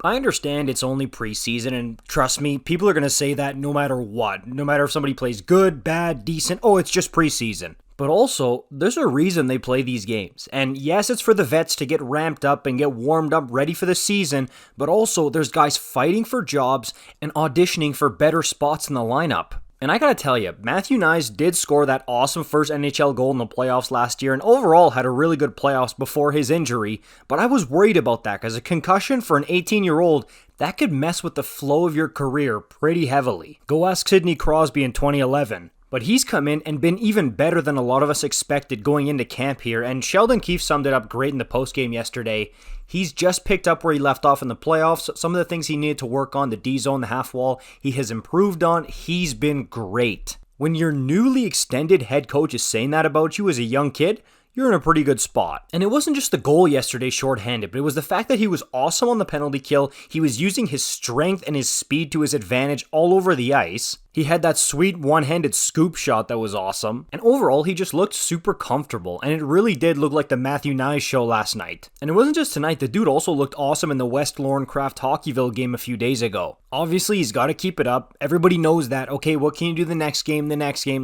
I understand it's only preseason, and trust me, people are going to say that no matter what. No matter if somebody plays good, bad, decent, oh, it's just preseason. But also, there's a reason they play these games. And yes, it's for the vets to get ramped up and get warmed up ready for the season, but also there's guys fighting for jobs and auditioning for better spots in the lineup. And I gotta tell you, Matthew Knies did score that awesome first NHL goal in the playoffs last year and overall had a really good playoffs before his injury, but I was worried about that because a concussion for an 18-year-old, that could mess with the flow of your career pretty heavily. Go ask Sidney Crosby in 2011. But he's come in and been even better than a lot of us expected going into camp here, and Sheldon Keefe summed it up great in the postgame yesterday. He's just picked up where he left off in the playoffs. Some of the things he needed to work on, the D-zone, the half wall, he has improved on. He's been great. When your newly extended head coach is saying that about you as a young kid, you're in a pretty good spot. And it wasn't just the goal yesterday shorthanded, but it was the fact that he was awesome on the penalty kill. He was using his strength and his speed to his advantage all over the ice. He had that sweet one-handed scoop shot that was awesome. And overall, he just looked super comfortable. And it really did look like the Matthew Knies show last night. And it wasn't just tonight. The dude also looked awesome in the West Lorncraft Hawkeyville game a few days ago. Obviously, he's got to keep it up. Everybody knows that. Okay, what can you do the next game?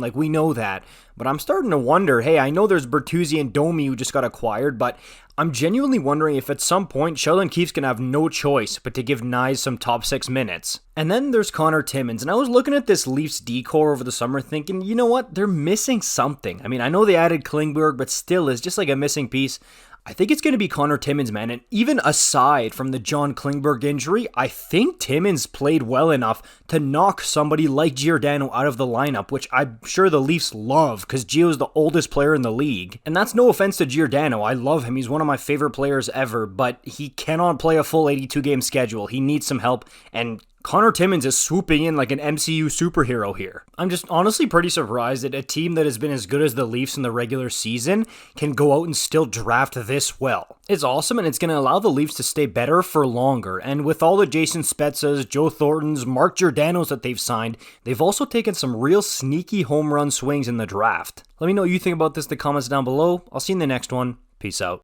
Like, we know that. But I'm starting to wonder, hey, I know there's Bertuzzi and Domi who just got acquired, but I'm genuinely wondering if at some point Sheldon Keefe's going to have no choice but to give Knies some top 6 minutes. And then there's Connor Timmins, and I was looking at this Leafs D-core over the summer thinking, you know what, they're missing something. I mean, I know they added Klingberg, but still, it's just like a missing piece. I think it's going to be Connor Timmins, man, and even aside from the John Klingberg injury, I think Timmins played well enough to knock somebody like Giordano out of the lineup, which I'm sure the Leafs love, because Gio's the oldest player in the league. And that's no offense to Giordano, I love him, he's one of my favorite players ever, but he cannot play a full 82-game schedule, he needs some help, and Connor Timmins is swooping in like an MCU superhero here. I'm just honestly pretty surprised that a team that has been as good as the Leafs in the regular season can go out and still draft this well. It's awesome, and it's going to allow the Leafs to stay better for longer. And with all the Jason Spezzas, Joe Thorntons, Mark Giordanos that they've signed, they've also taken some real sneaky home run swings in the draft. Let me know what you think about this in the comments down below. I'll see you in the next one. Peace out.